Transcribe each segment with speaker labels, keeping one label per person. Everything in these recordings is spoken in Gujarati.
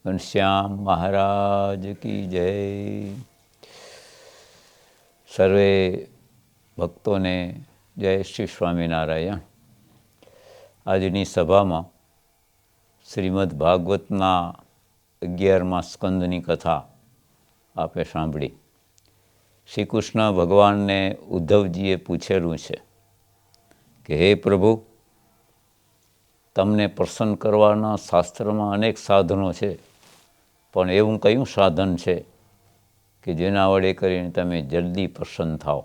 Speaker 1: ઘનશ્યામ મહારાજ કી જય. સર્વે ભક્તોને જય શ્રી સ્વામિનારાયણ. આજની સભામાં શ્રીમદ ભાગવતના 11મા સ્કંદની કથા આપે સાંભળી. શ્રી કૃષ્ણ ભગવાનને ઉદ્ધવજીએ પૂછેલું છે કે હે પ્રભુ, તમને પ્રસન્ન કરવાના શાસ્ત્રમાં અનેક સાધનો છે, પણ એવું કયું સાધન છે કે જેના વડે કરીને તમે જલ્દી પ્રસન્ન થાઓ?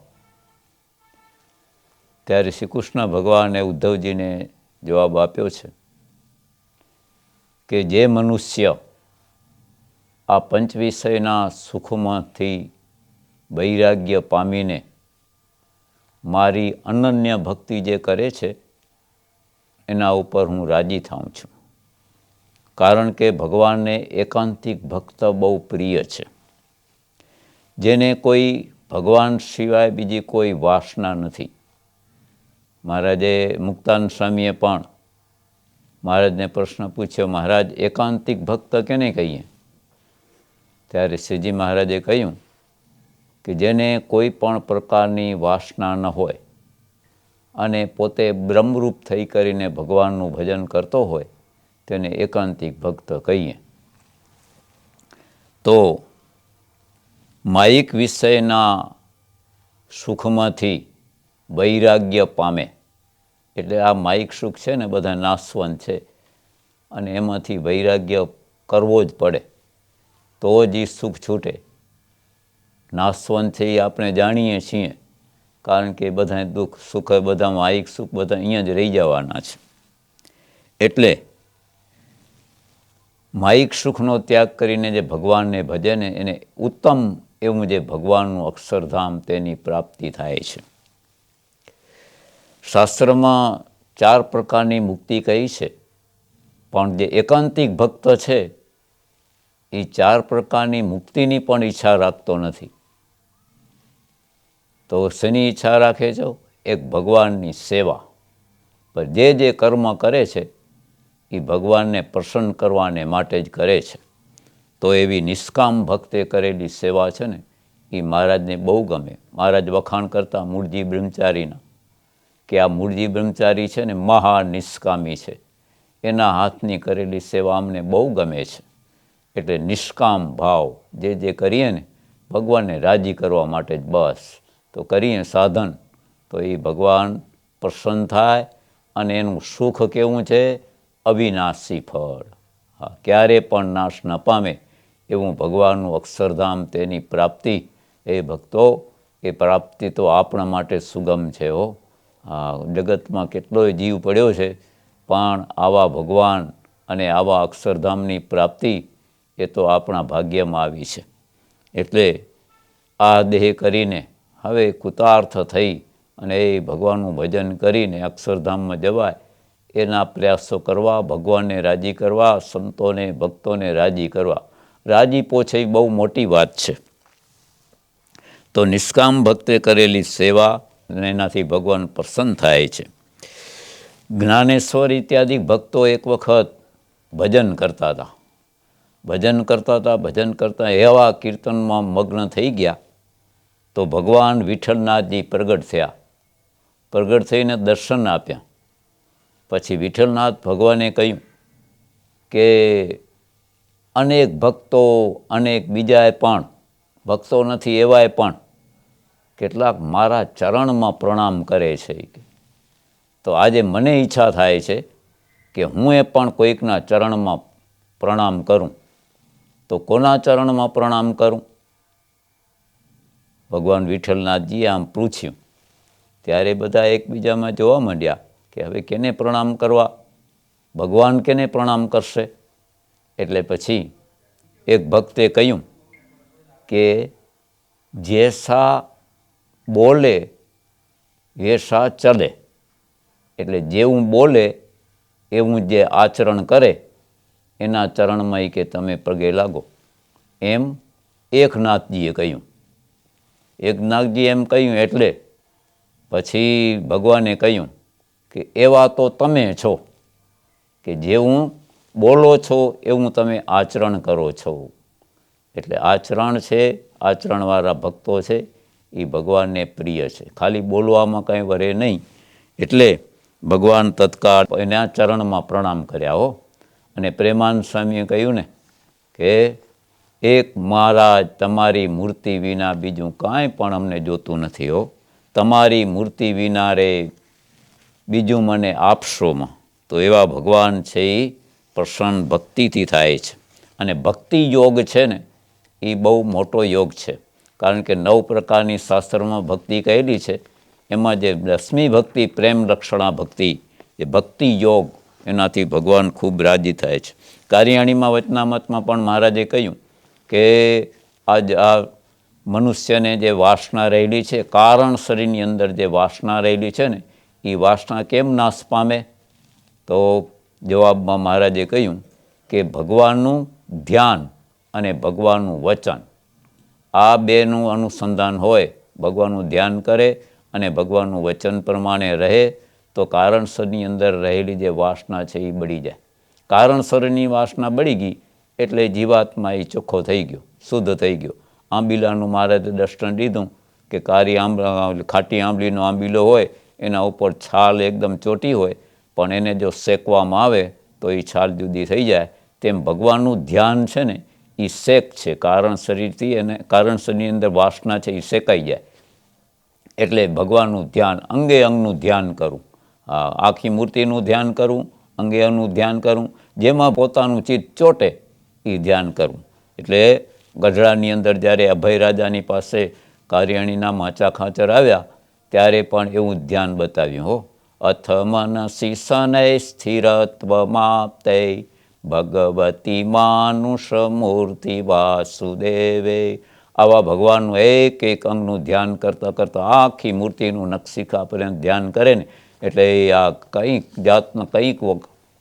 Speaker 1: ત્યારે શ્રી કૃષ્ણ ભગવાને ઉદ્ધવજીને જવાબ આપ્યો છે કે જે મનુષ્ય આ પંચવિષયના સુખમાંથી વૈરાગ્ય પામીને મારી અનન્ય ભક્તિ જે કરે છે એના ઉપર હું રાજી થાઉં છું. કારણ કે ભગવાનને એકાંતિક ભક્ત બહુ પ્રિય છે, જેને કોઈ ભગવાન સિવાય બીજી કોઈ વાસના નથી. મહારાજે મુક્તાનંદ સ્વામીએ પણ મહારાજને પ્રશ્ન પૂછ્યો, મહારાજ એકાંતિક ભક્ત કેને કહીએ? ત્યારે શ્રીજી મહારાજે કહ્યું કે જેને કોઈ પણ પ્રકારની વાસના ન હોય અને પોતે બ્રહ્મરૂપ થઈ કરીને ભગવાનનું ભજન કરતો હોય તેને એકાંતિક ભક્ત કહીએ. તો માયિક વિષયના સુખમાંથી વૈરાગ્ય પામે, એટલે આ માયિક સુખ છે ને બધા નાશવંત છે અને એમાંથી વૈરાગ્ય કરવો જ પડે તો જ એ સુખ છૂટે. નાશવંત છે એ આપણે જાણીએ છીએ, કારણ કે બધા દુઃખ સુખ બધા માયિક સુખ બધા અહીંયા જ રહી જવાના છે. એટલે માયિક સુખનો ત્યાગ કરીને જે ભગવાનને ભજે ને એને ઉત્તમ એવું જે ભગવાનનું અક્ષરધામ તેની પ્રાપ્તિ થાય છે. શાસ્ત્રમાં 4 પ્રકારની મુક્તિ કહી છે, પણ જે એકાંતિક ભક્ત છે એ 4 પ્રકારની મુક્તિની પણ ઈચ્છા રાખતો નથી. તો શેની ઈચ્છા રાખે છે? એક ભગવાનની સેવા. પણ જે કર્મ કરે છે એ ભગવાનને પ્રસન્ન કરવાને માટે જ કરે છે. તો એવી નિષ્કામ ભક્તે કરેલી સેવા છે ને એ મહારાજને બહુ ગમે. મહારાજ વખાણ કરતા મૂળજી બ્રહ્મચારીના કે આ મૂળજી બ્રહ્મચારી છે ને મહા નિષ્કામી છે, એના હાથની કરેલી સેવા અમને બહુ ગમે છે. એટલે નિષ્કામ ભાવ જે કરીએ ને ભગવાનને રાજી કરવા માટે જ બસ તો કરીએ સાધન, તો એ ભગવાન પ્રસન્ન થાય અને એનું સુખ કેવું છે? અવિનાશી ફળ. હા, ક્યારે પણ નાશ ન પામે એવું ભગવાનનું અક્ષરધામ તેની પ્રાપ્તિ. એ ભક્તો, એ પ્રાપ્તિ તો આપણા માટે સુગમ છે હો. હા, જગતમાં કેટલોય જીવ પડ્યો છે, પણ આવા ભગવાન અને આવા અક્ષરધામની પ્રાપ્તિ એ તો આપણા ભાગ્યમાં આવી છે. એટલે આ દેહ કરીને હવે કૃતાર્થ થઈ અને એ ભગવાનનું ભજન કરીને અક્ષરધામમાં જવાય એના પ્રયાસો કરવા, ભગવાનને રાજી કરવા, સંતોને ભક્તોને રાજી કરવા. રાજીપો છે એ બહુ મોટી વાત છે. તો નિષ્કામ ભક્તે કરેલી સેવા અને એનાથી ભગવાન પ્રસન્ન થાય છે. જ્ઞાનેશ્વર ઇત્યાદિ ભક્તો એક વખત ભજન કરતા હતા. એવા કીર્તનમાં મગ્ન થઈ ગયા તો ભગવાન વિઠ્ઠલનાથજી પ્રગટ થયા. પ્રગટ થઈને દર્શન આપ્યા. પછી વિઠ્ઠલનાથ ભગવાને કહ્યું કે અનેક ભક્તો, અનેક બીજાએ પણ, ભક્તો નથી એવાય પણ કેટલાક મારા ચરણમાં પ્રણામ કરે છે. તો આજે મને ઈચ્છા થાય છે કે હું એ પણ કોઈકના ચરણમાં પ્રણામ કરું. તો કોના ચરણમાં પ્રણામ કરું? ભગવાન વિઠ્ઠલનાથજીએ આમ પૂછ્યું. ત્યારે બધા એકબીજામાં જોવા માંડ્યા કે હવે કેને પ્રણામ કરવા? ભગવાન કેને પ્રણામ કરશે? એટલે પછી એક ભક્તે કહ્યું કે જેસા બોલે વેસા ચલે. એટલે જેવું બોલે એવું જે આચરણ કરે એના ચરણમાં કે તમે પગે લાગો. એમ એકનાથજીએ કહ્યું. એકનાથજીએ એમ કહ્યું એટલે પછી ભગવાને કહ્યું કે એવા તો તમે છો કે જેવું બોલો છો એવું તમે આચરણ કરો છો. એટલે આચરણ છે, આચરણવાળા ભક્તો છે એ ભગવાનને પ્રિય છે. ખાલી બોલવામાં કંઈ વરે નહીં. એટલે ભગવાન તત્કાળ એના ચરણમાં પ્રણામ કર્યા હો. અને પ્રેમાનંદ સ્વામીએ કહ્યું ને કે એક મહારાજ તમારી મૂર્તિ વિના બીજું કાંઈ પણ અમને જોતું નથી હો. તમારી મૂર્તિ વિના રે બીજું મને આપશોમાં. તો એવા ભગવાન છે એ પ્રસન્ન ભક્તિથી થાય છે. અને ભક્તિ યોગ છે ને એ બહુ મોટો યોગ છે. કારણ કે 9 પ્રકારની શાસ્ત્રમાં ભક્તિ કહેલી છે. એમાં જે 10મી ભક્તિ પ્રેમ લક્ષણા ભક્તિ, એ ભક્તિ યોગ, એનાથી ભગવાન ખૂબ રાજી થાય છે. કારિયાણીમાં વચનામતમાં પણ મહારાજે કહ્યું કે આ મનુષ્યને જે વાસના રહેલી છે, કારણ શરીરની અંદર જે વાસના રહેલી છે ને, એ વાસના કેમ નાશ પામે? તો જવાબમાં મહારાજે કહ્યું કે ભગવાનનું ધ્યાન અને ભગવાનનું વચન, આ બેનું અનુસંધાન હોય, ભગવાનનું ધ્યાન કરે અને ભગવાનનું વચન પ્રમાણે રહે, તો કારણસરની અંદર રહેલી જે વાસના છે એ બળી જાય. કારણસરની વાસના બળી ગઈ એટલે જીવાત્મા એ ચોખ્ખો થઈ ગયો, શુદ્ધ થઈ ગયો. આંબીલાનું મહારાજે દર્શન લીધું કે ખાટી આંબલીનો આંબીલો હોય, એના ઉપર છાલ એકદમ ચોટી હોય, પણ એને જો શેકવામાં આવે તો એ છાલ જુદી થઈ જાય. તેમ ભગવાનનું ધ્યાન છે ને એ શેક છે. કારણ શરીરથી અને કારણ શરીરની અંદર વાસના છે એ શેકાઈ જાય. એટલે ભગવાનનું ધ્યાન, અંગે અંગનું ધ્યાન કરવું, આખી મૂર્તિનું ધ્યાન કરવું, અંગે અંગનું ધ્યાન કરવું, જેમાં પોતાનું ચિત્ત ચોટે એ ધ્યાન કરવું. એટલે ગઢડાની અંદર જ્યારે અભય રાજાની પાસે કારિયાણીના માચા ખાચર આવ્યા ત્યારે પણ એવું ધ્યાન બતાવ્યું હો. અથ મનસી શનૈ સ્થિરત્વમાપ્તૈ ભગવતી માનુષ મૂર્તિ વાસુદેવે. આવા ભગવાનનું એક એક અંગનું ધ્યાન કરતાં કરતાં આખી મૂર્તિનું નખશિખા પર્યંત ધ્યાન કરે ને, એટલે આ કંઈક જાતના કંઈક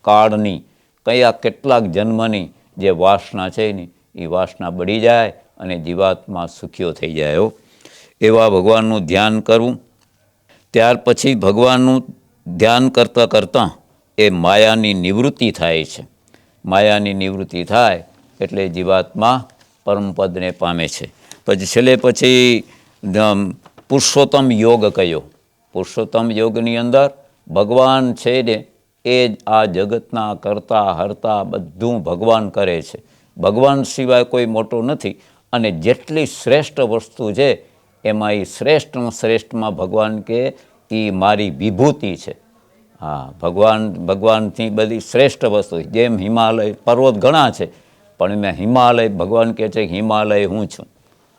Speaker 1: કાળની, કયા કેટલાક જન્મની જે વાસના છે ને એ વાસના બળી જાય અને જીવાત્મા સુખ્યો થઈ જાય હો. એવા ભગવાનનું ધ્યાન કરવું. ત્યાર પછી ભગવાનનું ધ્યાન કરતાં કરતાં એ માયાની નિવૃત્તિ થાય છે. માયાની નિવૃત્તિ થાય એટલે જીવાત્મા પરમપદને પામે છે. પછી છેલ્લે પછી પુરુષોત્તમ યોગ કયો. પુરુષોત્તમ યોગની અંદર ભગવાન છે ને એ જ આ જગતના કરતા હરતા બધું ભગવાન કરે છે. ભગવાન સિવાય કોઈ મોટો નથી. અને જેટલી શ્રેષ્ઠ વસ્તુ છે એમાં એ શ્રેષ્ઠમાં શ્રેષ્ઠમાં ભગવાન કે એ મારી વિભૂતિ છે. હા, ભગવાનથી બધી શ્રેષ્ઠ વસ્તુ. જેમ હિમાલય, પર્વત ઘણા છે પણ એમાં હિમાલય, ભગવાન કહે છે કે હિમાલય હું છું.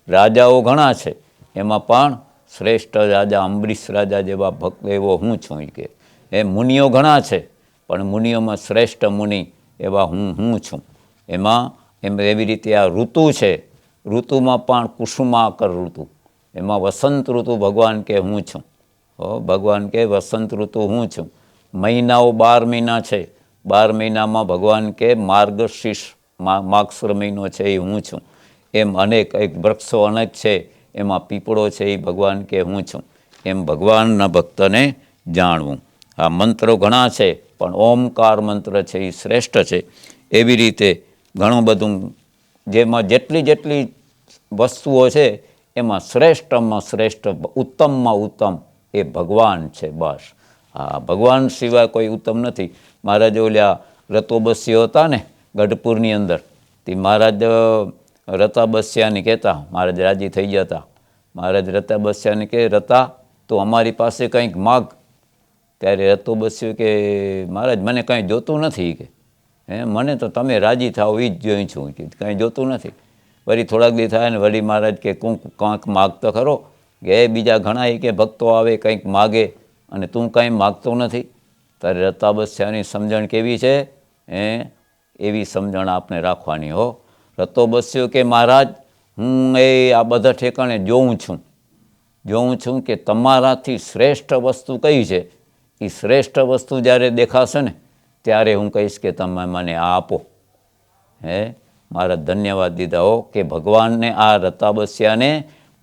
Speaker 1: રાજાઓ ઘણા છે એમાં પણ શ્રેષ્ઠ રાજા અંબરીશ રાજા જેવા ભક્ત એવો હું છું એ કે. એમ મુનિઓ ઘણા છે પણ મુનિઓમાં શ્રેષ્ઠ મુનિ એવા હું છું. એવી રીતે આ ઋતુ છે, ઋતુમાં પણ કુસુમાકર ઋતુ, એમાં વસંત ઋતુ ભગવાન કે હું છું. ભગવાન કે વસંત ઋતુ હું છું. મહિનાઓ 12 મહિના છે, 12 મહિનામાં ભગવાન કે માર્ગશીર્ષ માગસર મહિનો છે એ હું છું. એમ અનેક વૃક્ષો અનેક છે, એમાં પીપળો છે એ ભગવાન કે હું છું. એમ ભગવાનના ભક્તને જાણવું. આ મંત્રો ઘણા છે પણ ઓમકાર મંત્ર છે એ શ્રેષ્ઠ છે. એવી રીતે ઘણું બધું, જેમાં જેટલી વસ્તુઓ છે એમાં શ્રેષ્ઠમાં શ્રેષ્ઠ, ઉત્તમમાં ઉત્તમ એ ભગવાન છે. બસ હા, ભગવાન સિવાય કોઈ ઉત્તમ નથી. મહારાજ ઓલ્યા રતોબસ્યો હતા ને ગઢપુરની અંદર, તે મહારાજ રતાબસ્યાને કહેતા, મહારાજ રાજી થઈ જતા. મહારાજ રતાબસ્યાને કહે, રતા તો અમારી પાસે કંઈક માગ. ત્યારે રતોબસ્યો કે મહારાજ મને કાંઈ જોતું નથી કે. મને તો તમે રાજી થાઓ એ જ જોઈ છું કે કાંઈ જોતું નથી. વળી થોડાક દી થાય ને વળી મહારાજ કે કાંઈક માગ તો ખરો. કે બીજા ઘણા કે ભક્તો આવે કંઈક માગે અને તું કાંઈ માગતો નથી. ત્યારે રતાબસ્યાની સમજણ કેવી છે? એવી સમજણ આપણે રાખવાની હો. રતોબસ્યો કે મહારાજ હું આ બધા ઠેકાણે જોઉં છું કે તમારાથી શ્રેષ્ઠ વસ્તુ કઈ છે. એ શ્રેષ્ઠ વસ્તુ જ્યારે દેખાશે ને ત્યારે હું કહીશ કે તમે મને આ આપો. મારા ધન્યવાદ દીધા હો કે ભગવાનને, આ રતાબસ્યાને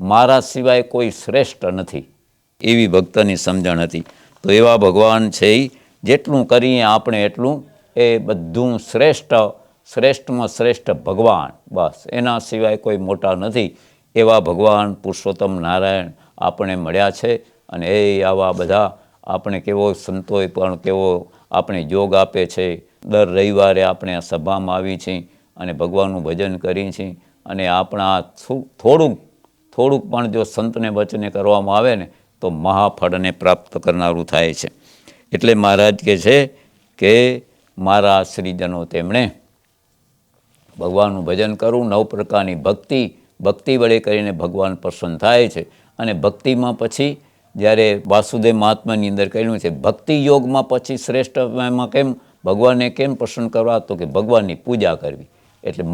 Speaker 1: મારા સિવાય કોઈ શ્રેષ્ઠ નથી, એવી ભક્તની સમજણ હતી. તો એવા ભગવાન છે એ જેટલું કરીએ આપણે એટલું એ બધું શ્રેષ્ઠમાં શ્રેષ્ઠ ભગવાન, બસ એના સિવાય કોઈ મોટા નથી. એવા ભગવાન પુરુષોત્તમ નારાયણ આપણે મળ્યા છે. અને એ આવા બધા આપણે કેવો સંતોએ પણ કેવો આપણે યોગ આપે છે. દર રવિવારે આપણે આ સભામાં આવી છીએ અને ભગવાનનું ભજન કરી છીએ. અને આપણા થોડુંક પણ જો સંતને વચને કરવામાં આવે ને તો મહાફળને પ્રાપ્ત કરનારું થાય છે. એટલે મહારાજ કહે છે કે મારા શ્રીજનો તેમણે ભગવાનનું ભજન કરવું, 9 પ્રકારની ભક્તિ વડે કરીને ભગવાન પ્રસન્ન થાય છે. અને ભક્તિમાં પછી જ્યારે વાસુદેવ મહાત્માની અંદર કહ્યું છે ભક્તિ યોગમાં પછી શ્રેષ્ઠ એમાં કેમ ભગવાનને કેમ પ્રસન્ન કરવા, તો કે ભગવાનની પૂજા કરવી. એટલે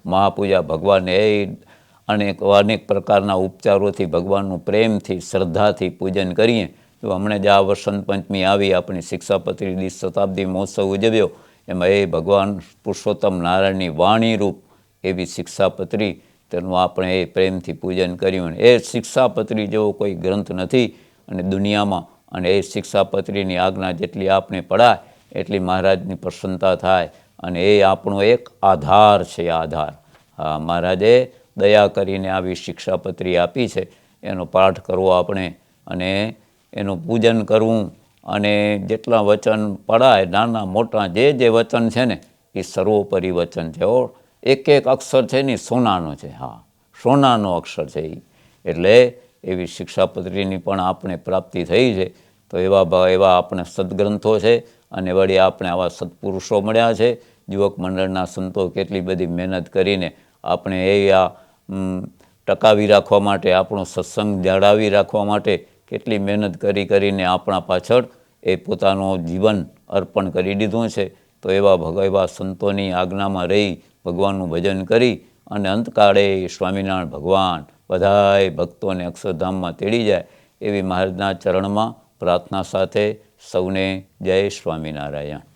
Speaker 1: મહાપૂજા ભગવાનને અનેક પ્રકારના ઉપચારોથી ભગવાનનું પ્રેમથી શ્રદ્ધાથી પૂજન કરીએ. તો હમણાં જ આ વસંત પંચમી આવી, આપણી શિક્ષાપત્રી દીક્ષ શતાબ્દી મહોત્સવ ઉજવ્યો, એમાં એ ભગવાન પુરુષોત્તમ નારાયણની વાણીરૂપ એવી શિક્ષાપત્રી, તેનું આપણે એ પ્રેમથી પૂજન કર્યું. એ શિક્ષાપત્રી જેવો કોઈ ગ્રંથ નથી અને દુનિયામાં. અને એ શિક્ષાપત્રીની આજ્ઞા જેટલી આપણે પડાય એટલી મહારાજની પ્રસન્નતા થાય. અને એ આપણો એક આધાર છે. આધાર મહારાજે દયા કરીને આવી શિક્ષાપત્રી આપી છે, એનો પાઠ કરવો આપણે અને એનું પૂજન કરવું. અને જેટલા વચન પડાય નાના મોટા જે વચન છે ને એ સર્વોપરી વચન છે. એક અક્ષર છે ને સોનાનો છે. સોનાનો અક્ષર છે એ. એટલે એવી શિક્ષાપત્રીની પણ આપણે પ્રાપ્તિ થઈ છે. તો એવા આપણે સદગ્રંથો છે. અને વળી આપણે આવા સત્પુરુષો મળ્યા છે. યુવક મંડળના સંતો કેટલી બધી મહેનત કરીને આપણે આ ટકાવી રાખવા માટે, આપણો સત્સંગ જાળવી રાખવા માટે કેટલી મહેનત કરીને આપણા પાછળ એ પોતાનું જીવન અર્પણ કરી દીધું છે. તો એવા સંતોની આજ્ઞામાં રહી ભગવાનનું ભજન કરી અને અંતકાળે સ્વામિનારાયણ ભગવાન બધાય ભક્તોને અક્ષરધામમાં તેડી જાય એવી મહારાજના ચરણમાં પ્રાર્થના સાથે સૌને જય સ્વામિનારાયણ.